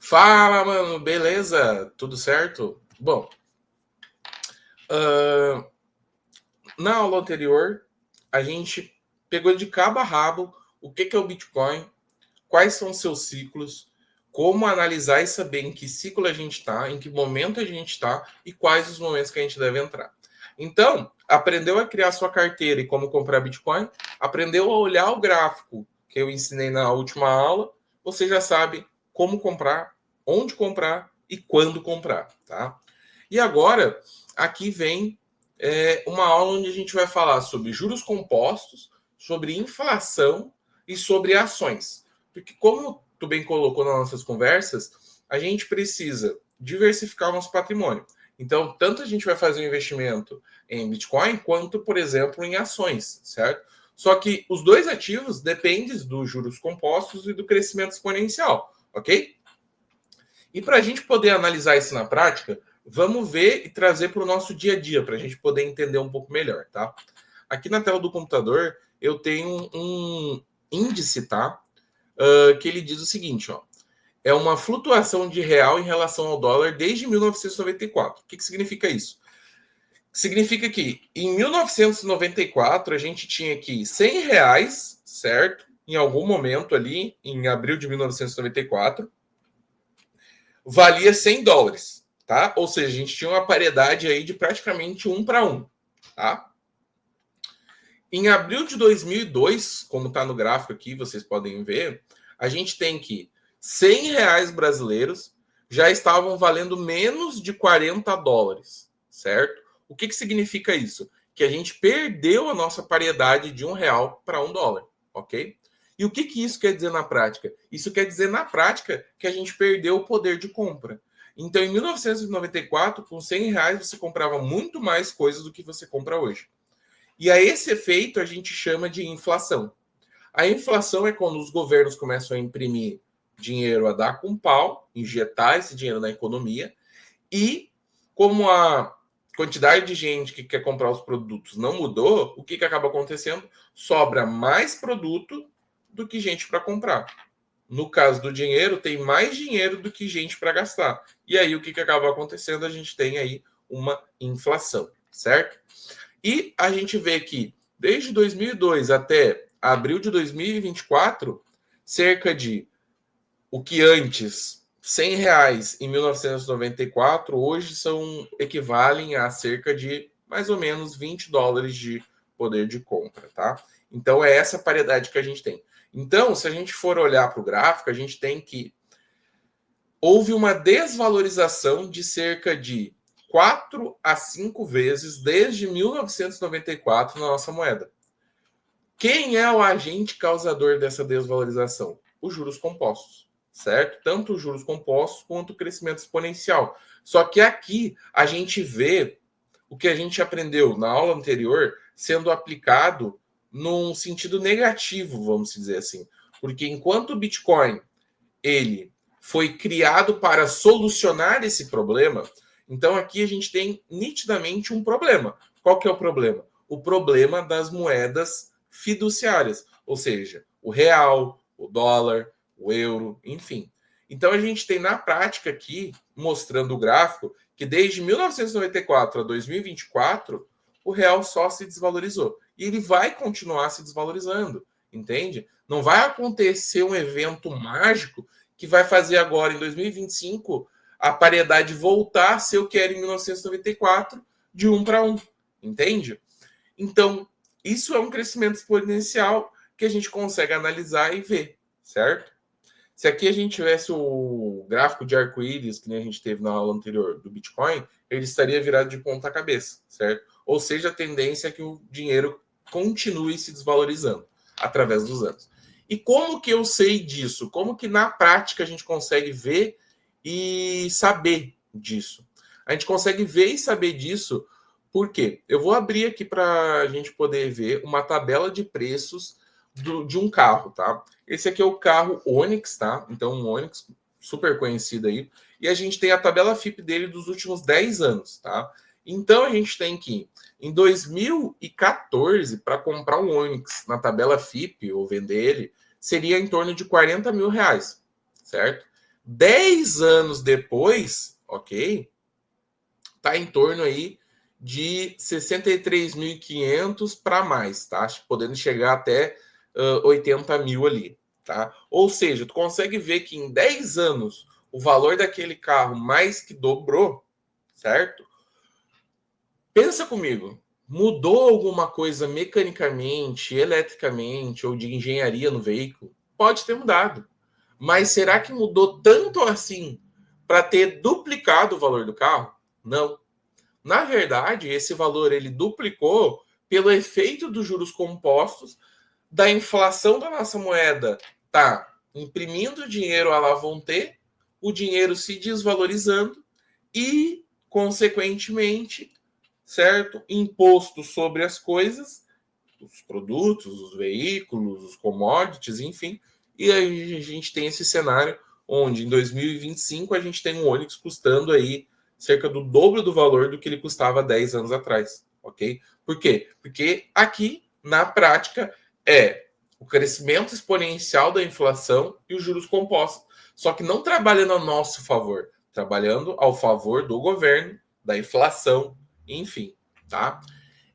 Fala, mano, beleza? Tudo certo? Bom, ah, na aula anterior, a gente pegou de cabo a rabo o que é o Bitcoin, quais são os seus ciclos, como analisar e saber em que ciclo a gente está, em que momento a gente está e quais os momentos que a gente deve entrar. Então, aprendeu a criar sua carteira e como comprar Bitcoin, aprendeu a olhar o gráfico que eu ensinei na última aula, você já sabe como comprar, onde comprar e quando comprar, tá? E agora, aqui vem uma aula onde a gente vai falar sobre juros compostos, sobre inflação e sobre ações. Porque, como tu bem colocou nas nossas conversas, a gente precisa diversificar o nosso patrimônio. Então, tanto a gente vai fazer um investimento em Bitcoin, quanto, por exemplo, em ações, certo? Só que os dois ativos dependem dos juros compostos e do crescimento exponencial, ok? E para a gente poder analisar isso na prática, vamos ver e trazer para o nosso dia a dia, para a gente poder entender um pouco melhor, tá? Aqui na tela do computador, eu tenho um índice, tá? Que ele diz o seguinte, ó. É uma flutuação de real em relação ao dólar desde 1994. O que significa isso? Significa que em 1994 a gente tinha aqui R$ 100, certo? Em algum momento ali, em abril de 1994, valia US$ 100, tá? Ou seja, a gente tinha uma paridade aí de praticamente 1 para 1, tá? Em abril de 2002, como está no gráfico aqui, vocês podem ver, a gente tem que R$ 100 brasileiros já estavam valendo menos de US$ 40, certo? O que significa isso? Que a gente perdeu a nossa paridade de R$ 1 para US$ 1, ok? E o que isso quer dizer na prática? Isso quer dizer na prática que a gente perdeu o poder de compra. Então, em 1994, com R$ 100, você comprava muito mais coisas do que você compra hoje. E a esse efeito a gente chama de inflação. A inflação é quando os governos começam a imprimir dinheiro a dar com pau, injetar esse dinheiro na economia, e como a quantidade de gente que quer comprar os produtos não mudou, o que acaba acontecendo? Sobra mais produto do que gente para comprar. No caso do dinheiro, tem mais dinheiro do que gente para gastar. E aí o que acaba acontecendo? A gente tem aí uma inflação, certo? E a gente vê que desde 2002 até abril de 2024, cerca de o que antes R$ 100 em 1994, hoje equivalem a cerca de mais ou menos US$ 20 de poder de compra, tá? Então é essa paridade que a gente tem. Então, se a gente for olhar para o gráfico, a gente tem que houve uma desvalorização de cerca de 4 a 5 vezes desde 1994 na nossa moeda. Quem é o agente causador dessa desvalorização? Os juros compostos, certo? Tanto os juros compostos quanto o crescimento exponencial. Só que aqui a gente vê o que a gente aprendeu na aula anterior sendo aplicado num sentido negativo, vamos dizer assim. Porque enquanto o Bitcoin ele foi criado para solucionar esse problema, então aqui a gente tem nitidamente um problema. Qual que é o problema? O problema das moedas fiduciárias, ou seja, o real, o dólar, o euro, enfim. Então a gente tem na prática aqui, mostrando o gráfico, que desde 1994 a 2024, o real só se desvalorizou. E ele vai continuar se desvalorizando, entende? Não vai acontecer um evento mágico que vai fazer agora, em 2025, a paridade voltar a ser o que era em 1994, de 1 para 1, entende? Então, isso é um crescimento exponencial que a gente consegue analisar e ver, certo? Se aqui a gente tivesse o gráfico de arco-íris, que nem a gente teve na aula anterior do Bitcoin, ele estaria virado de ponta cabeça, certo? Ou seja, a tendência é que o dinheiro continue se desvalorizando através dos anos. E como que eu sei disso? Como que na prática a gente consegue ver e saber disso? A gente consegue ver e saber disso porque eu vou abrir aqui para a gente poder ver uma tabela de preços de um carro, tá? Esse aqui é o carro Onix, tá? Então, um Onix super conhecido aí. E a gente tem a tabela FIP dele dos últimos 10 anos, tá? Então, a gente tem que, em 2014, para comprar um Onix na tabela FIP ou vender ele, seria em torno de R$ 40 mil, certo? 10 anos depois, ok, está em torno aí de 63.500 para mais, tá? Podendo chegar até 80 mil ali, tá? Ou seja, tu consegue ver que em 10 anos o valor daquele carro mais que dobrou, certo? Pensa comigo, mudou alguma coisa mecanicamente, eletricamente ou de engenharia no veículo? Pode ter mudado. Mas será que mudou tanto assim para ter duplicado o valor do carro? Não. Na verdade, esse valor ele duplicou pelo efeito dos juros compostos, da inflação da nossa moeda tá imprimindo dinheiro à la vontade, o dinheiro se desvalorizando e, consequentemente, certo? Imposto sobre as coisas, os produtos, os veículos, os commodities, enfim. E aí a gente tem esse cenário onde em 2025 a gente tem um Onix custando aí cerca do dobro do valor do que ele custava 10 anos atrás, ok? Por quê? Porque aqui, na prática, é o crescimento exponencial da inflação e os juros compostos. Só que não trabalhando a nosso favor, trabalhando ao favor do governo, da inflação, enfim, tá?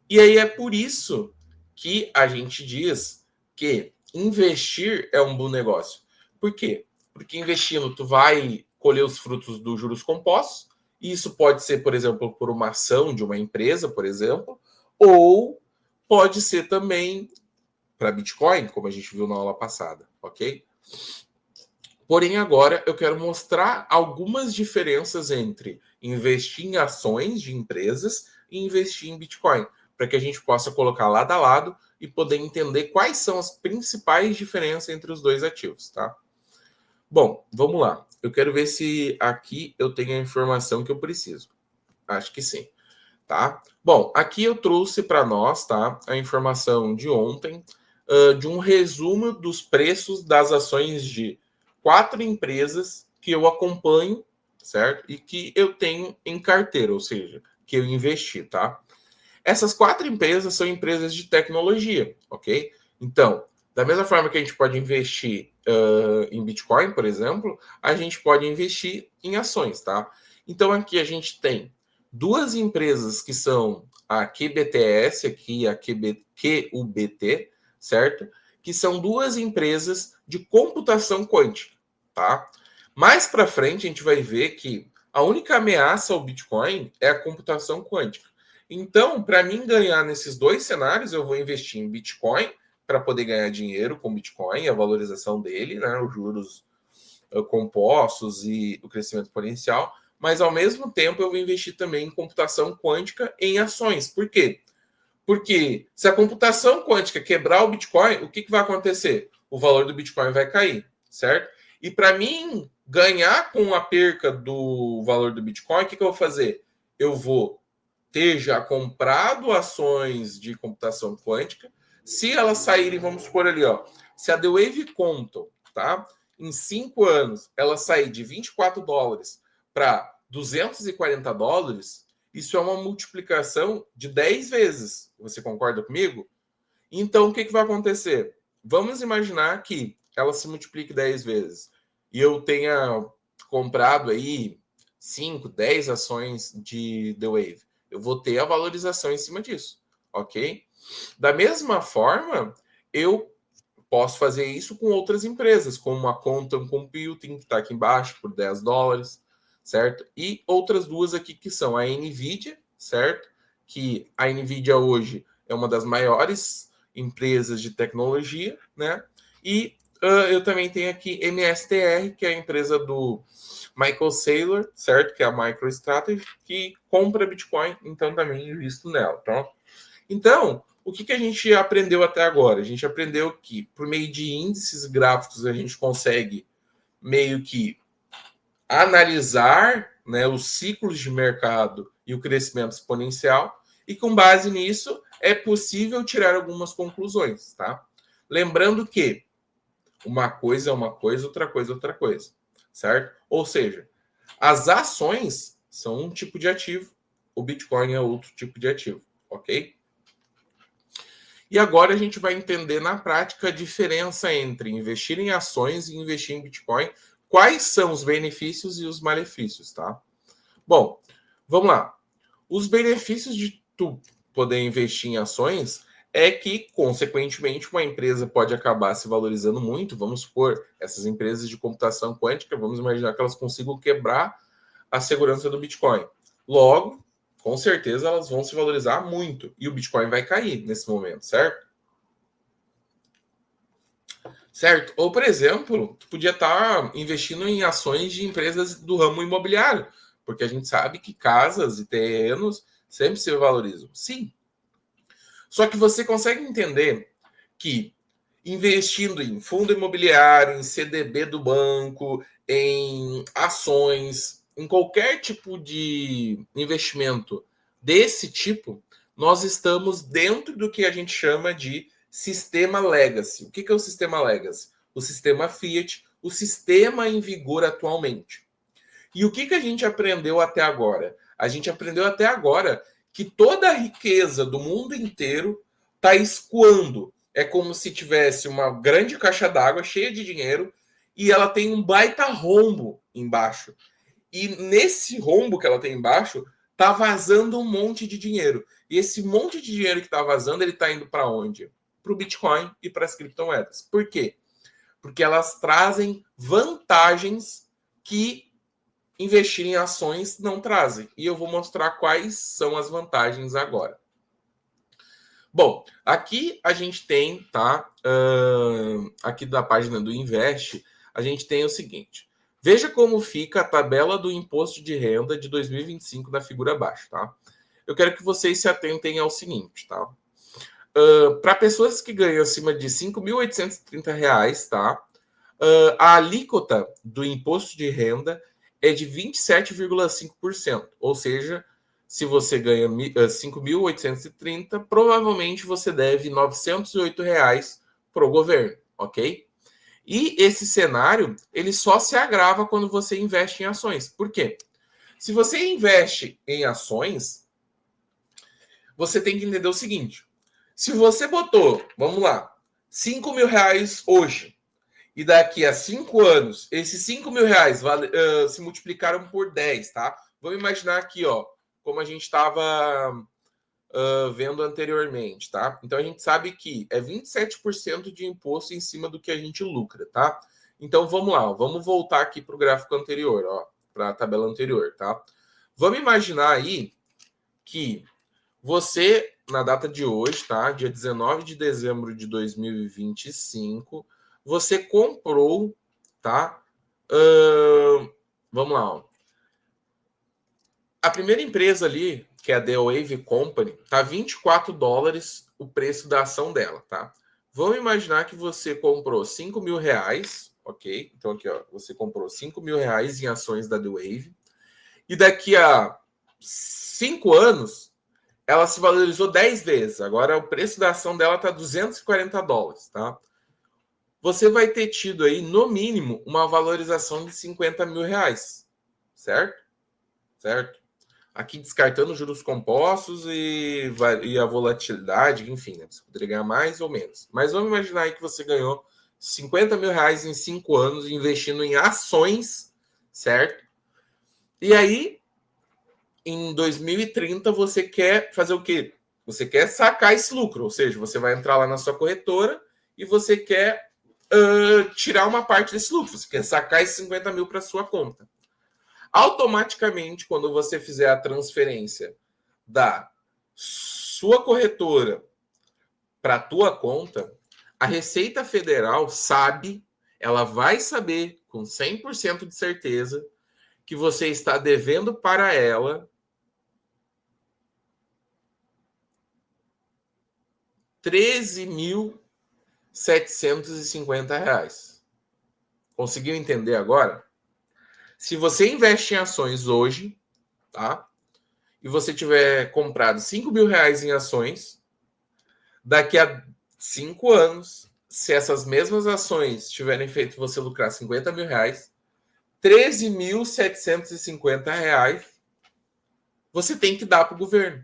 E aí é por isso que a gente diz que investir é um bom negócio. Por quê? Porque investindo tu vai colher os frutos dos juros compostos, e isso pode ser, por exemplo, por uma ação de uma empresa, por exemplo, ou pode ser também para Bitcoin, como a gente viu na aula passada, ok? Porém, agora eu quero mostrar algumas diferenças entre investir em ações de empresas e investir em Bitcoin, para que a gente possa colocar lado a lado e poder entender quais são as principais diferenças entre os dois ativos, tá? Bom, vamos lá. Eu quero ver se aqui eu tenho a informação que eu preciso. Acho que sim, tá? Bom, aqui eu trouxe para nós, tá, a informação de ontem, de um resumo dos preços das ações de 4 empresas que eu acompanho, certo? E que eu tenho em carteira, ou seja, que eu investi, tá? Essas 4 empresas são empresas de tecnologia, ok? Então, da mesma forma que a gente pode investir em Bitcoin, por exemplo, a gente pode investir em ações, tá? Então, aqui a gente tem duas empresas que são a QBTS aqui, a QUBT, certo? Que são duas empresas de computação quântica, tá? Mais para frente, a gente vai ver que a única ameaça ao Bitcoin é a computação quântica. Então, para mim ganhar nesses dois cenários, eu vou investir em Bitcoin para poder ganhar dinheiro com Bitcoin, a valorização dele, né, os juros compostos e o crescimento exponencial, mas ao mesmo tempo eu vou investir também em computação quântica em ações. Por quê? Porque se a computação quântica quebrar o Bitcoin, o que vai acontecer? O valor do Bitcoin vai cair, certo? E para mim ganhar com a perca do valor do Bitcoin, o que eu vou fazer? Eu vou ter já comprado ações de computação quântica. Se elas saírem, vamos supor ali, ó, se a The Wave Quantum, tá? Em 5 anos, ela sair de 24 dólares para 240 dólares, isso é uma multiplicação de 10 vezes. Você concorda comigo? Então, o que vai acontecer? Vamos imaginar que ela se multiplique 10 vezes e eu tenha comprado aí 5, 10 ações de The Wave. Eu vou ter a valorização em cima disso, ok? Da mesma forma, eu posso fazer isso com outras empresas, como a Quantum Computing, que está aqui embaixo, por 10 dólares, certo? E outras duas aqui que são a NVIDIA, certo? Que a NVIDIA hoje é uma das maiores empresas de tecnologia, né? E eu também tenho aqui MSTR, que é a empresa do Michael Saylor, certo? Que é a MicroStrategy, que compra Bitcoin, então também invisto nela, tá? Então, o que a gente aprendeu até agora? A gente aprendeu que, por meio de índices gráficos, a gente consegue meio que analisar, né, os ciclos de mercado e o crescimento exponencial, e com base nisso é possível tirar algumas conclusões, tá? Lembrando que uma coisa é uma coisa, outra coisa é outra coisa, certo? Ou seja, as ações são um tipo de ativo, o Bitcoin é outro tipo de ativo, ok? E agora a gente vai entender na prática a diferença entre investir em ações e investir em Bitcoin, quais são os benefícios e os malefícios, tá? Bom, vamos lá. Os benefícios de tu poder investir em ações é que, consequentemente, uma empresa pode acabar se valorizando muito. Vamos supor, essas empresas de computação quântica, vamos imaginar que elas consigam quebrar a segurança do Bitcoin. Logo, com certeza, elas vão se valorizar muito. E o Bitcoin vai cair nesse momento, certo? Certo? Ou, por exemplo, tu podia estar investindo em ações de empresas do ramo imobiliário, porque a gente sabe que casas e terrenos sempre se valorizam. Sim. Só que você consegue entender que investindo em fundo imobiliário, em CDB do banco, em ações, em qualquer tipo de investimento desse tipo, nós estamos dentro do que a gente chama de sistema legacy. O que é o sistema legacy? O sistema Fiat, o sistema em vigor atualmente. E o que a gente aprendeu até agora? A gente aprendeu até agora que toda a riqueza do mundo inteiro está escoando. É como se tivesse uma grande caixa d'água cheia de dinheiro e ela tem um baita rombo embaixo. E nesse rombo que ela tem embaixo, tá vazando um monte de dinheiro. E esse monte de dinheiro que está vazando, ele está indo para onde? Para o Bitcoin e para as criptomoedas. Por quê? Porque elas trazem vantagens que investir em ações não trazem. E eu vou mostrar quais são as vantagens agora. Bom, aqui a gente tem, tá? Aqui da página do Invest, a gente tem o seguinte. Veja como fica a tabela do imposto de renda de 2025 na figura abaixo, tá? Eu quero que vocês se atentem ao seguinte, tá? Para pessoas que ganham acima de R$ 5.830, tá? A alíquota do imposto de renda é de 27,5%. Ou seja, se você ganha 5.830, provavelmente você deve R$ 908 para o governo, ok? E esse cenário, ele só se agrava quando você investe em ações. Por quê? Se você investe em ações, você tem que entender o seguinte. Se você botou, vamos lá, R$ 5.000 hoje, e daqui a 5 anos, esses R$ 5.000 se multiplicaram por 10, tá? Vamos imaginar aqui, ó, como a gente estava vendo anteriormente, tá? Então a gente sabe que é 27% de imposto em cima do que a gente lucra, tá? Então vamos lá, ó, vamos voltar aqui para o gráfico anterior, ó, para a tabela anterior, tá? Vamos imaginar aí que você, na data de hoje, tá? Dia 19 de dezembro de 2025, você comprou, tá? Vamos lá, ó. A primeira empresa ali, que é a The Wave Company, tá $24 o preço da ação dela, tá? Vamos imaginar que você comprou R$ 5.000, ok? Então aqui, ó, você comprou R$ 5.000 em ações da The Wave e daqui a 5 anos ela se valorizou 10 vezes. Agora o preço da ação dela tá $240, tá? Você vai ter tido aí, no mínimo, uma valorização de R$ 50.000, certo? Certo? Aqui descartando juros compostos e a volatilidade, enfim, né? Você poderia ganhar mais ou menos. Mas vamos imaginar aí que você ganhou R$ 50.000 em 5 anos investindo em ações, certo? E aí, em 2030, você quer fazer o quê? Você quer sacar esse lucro, ou seja, você vai entrar lá na sua corretora e você quer tirar uma parte desse lucro, você quer sacar esses 50 mil para sua conta. Automaticamente, quando você fizer a transferência da sua corretora para a tua conta, a Receita Federal sabe, ela vai saber com 100% de certeza que você está devendo para ela R$ 13.750. Conseguiu entender agora? Se você investe em ações hoje, tá? E você tiver comprado R$ 5.000 em ações, daqui a 5 anos, se essas mesmas ações tiverem feito você lucrar R$ 50.000, R$ 13.750 você tem que dar para o governo.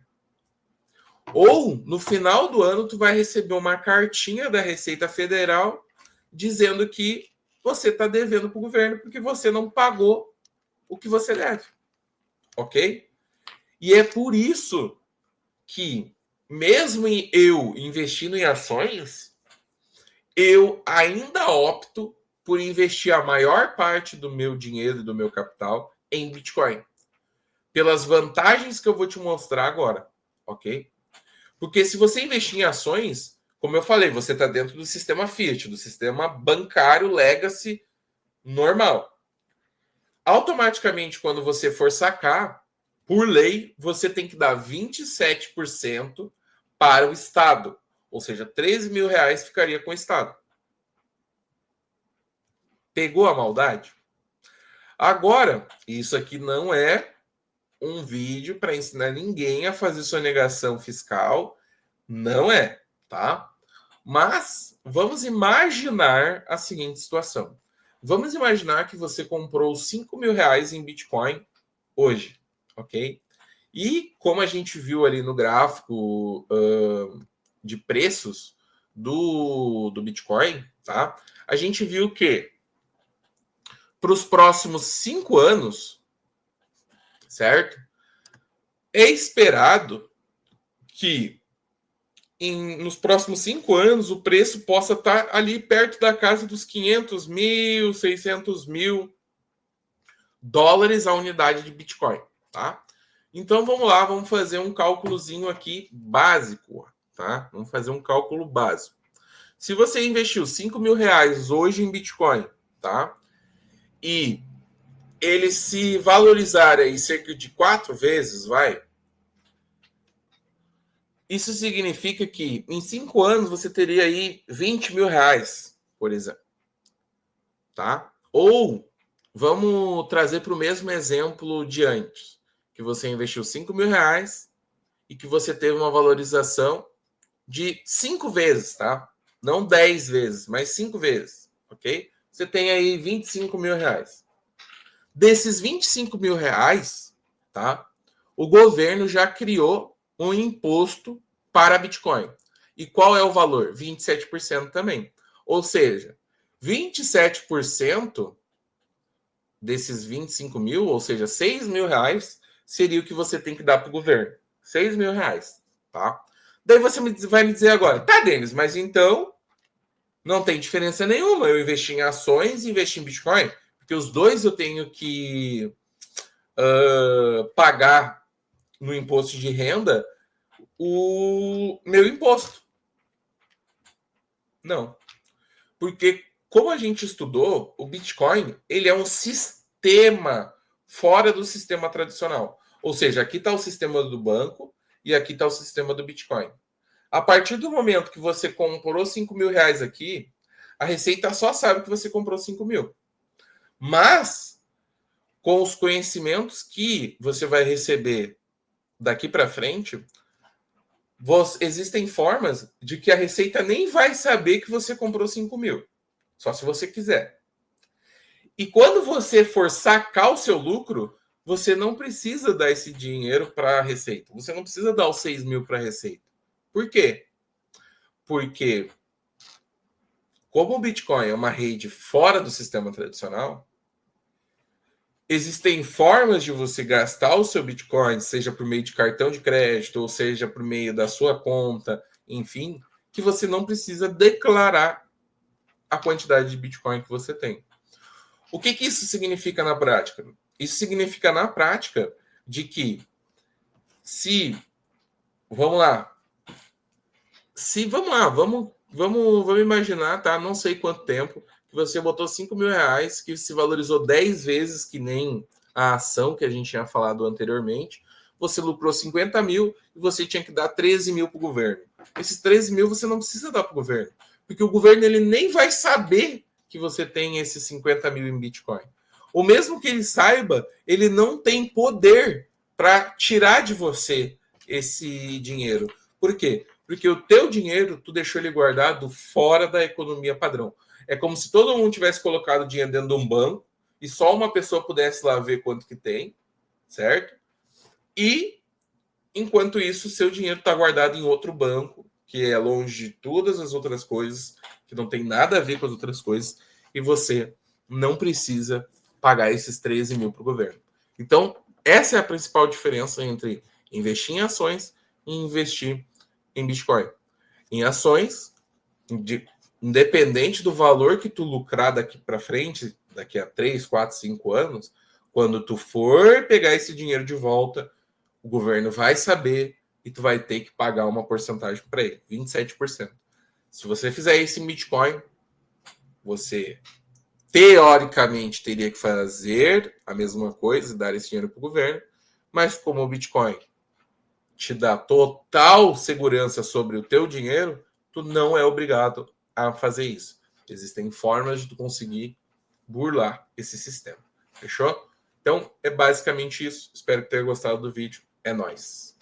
Ou, no final do ano, tu vai receber uma cartinha da Receita Federal dizendo que você está devendo para o governo porque você não pagou o que você deve. Ok? E é por isso que, mesmo eu investindo em ações, eu ainda opto por investir a maior parte do meu dinheiro e do meu capital em Bitcoin. Pelas vantagens que eu vou te mostrar agora, ok? Porque se você investir em ações, como eu falei, você está dentro do sistema Fiat, do sistema bancário legacy normal. Automaticamente, quando você for sacar, por lei, você tem que dar 27% para o Estado. Ou seja, 13 mil reais ficaria com o Estado. Pegou a maldade? Agora, isso aqui não é um vídeo para ensinar ninguém a fazer sonegação fiscal. Não é, tá? Mas vamos imaginar a seguinte situação. Vamos imaginar que você comprou 5 mil reais em Bitcoin hoje, ok? E como a gente viu ali no gráfico de preços do Bitcoin, tá? A gente viu que para os próximos 5 anos, certo? É esperado que nos próximos 5 anos o preço possa estar ali perto da casa dos 500 mil, 600 mil dólares a unidade de Bitcoin, tá? Então vamos lá, vamos fazer um cálculozinho aqui básico, tá? Vamos fazer um cálculo básico. Se você investiu 5 mil reais hoje em Bitcoin, tá? E ele se valorizar aí cerca de 4 vezes, vai. Isso significa que em 5 anos você teria aí 20 mil reais, por exemplo. Tá? Ou vamos trazer para o mesmo exemplo de antes, que você investiu 5 mil reais e que você teve uma valorização de 5 vezes, tá? Não 10 vezes, mas 5 vezes, ok? Você tem aí 25 mil reais. Desses 25 mil reais, tá? O governo já criou um imposto para Bitcoin. E qual é o valor? 27% também. Ou seja, 27% desses 25 mil, ou seja, 6 mil reais, seria o que você tem que dar para o governo. 6 mil reais, tá? Daí você vai me dizer agora, tá, Denis, mas então não tem diferença nenhuma. Eu investi em ações e investi em Bitcoin, porque os dois eu tenho que pagar no imposto de renda o meu imposto. Não. Porque, como a gente estudou, o Bitcoin ele é um sistema fora do sistema tradicional. Ou seja, aqui está o sistema do banco e aqui está o sistema do Bitcoin. A partir do momento que você comprou 5 mil reais aqui, a Receita só sabe que você comprou 5 mil. Mas, com os conhecimentos que você vai receber daqui para frente, existem formas de que a Receita nem vai saber que você comprou 5 mil. Só se você quiser. E quando você for sacar o seu lucro, você não precisa dar esse dinheiro para a Receita. Você não precisa dar os 6 mil para a Receita. Por quê? Porque, como o Bitcoin é uma rede fora do sistema tradicional, existem formas de você gastar o seu Bitcoin, seja por meio de cartão de crédito, ou seja por meio da sua conta, enfim, que você não precisa declarar a quantidade de Bitcoin que você tem. O que isso significa na prática? Isso significa na prática de que vamos imaginar, tá? Não sei quanto tempo, que você botou 5 mil reais, que se valorizou 10 vezes, que nem a ação que a gente tinha falado anteriormente. Você lucrou 50 mil e você tinha que dar 13 mil para o governo. Esses 13 mil você não precisa dar para o governo, porque o governo ele nem vai saber que você tem esses 50 mil em Bitcoin. Ou mesmo que ele saiba, ele não tem poder para tirar de você esse dinheiro. Por quê? Porque o teu dinheiro, tu deixou ele guardado fora da economia padrão. É como se todo mundo tivesse colocado dinheiro dentro de um banco e só uma pessoa pudesse lá ver quanto que tem, certo? E, enquanto isso, seu dinheiro está guardado em outro banco, que é longe de todas as outras coisas, que não tem nada a ver com as outras coisas, e você não precisa pagar esses 13 mil para o governo. Então, essa é a principal diferença entre investir em ações e investir em Bitcoin. Em ações, independente do valor que tu lucrar daqui para frente, daqui a 3, 4, 5 anos, quando tu for pegar esse dinheiro de volta, o governo vai saber e tu vai ter que pagar uma porcentagem para ele, 27%. Se você fizer isso em Bitcoin, você teoricamente teria que fazer a mesma coisa e dar esse dinheiro para o governo, mas como o Bitcoin te dá total segurança sobre o teu dinheiro, tu não é obrigado a fazer isso. Existem formas de tu conseguir burlar esse sistema. Fechou? Então, é basicamente isso. Espero que tenha gostado do vídeo. É nóis.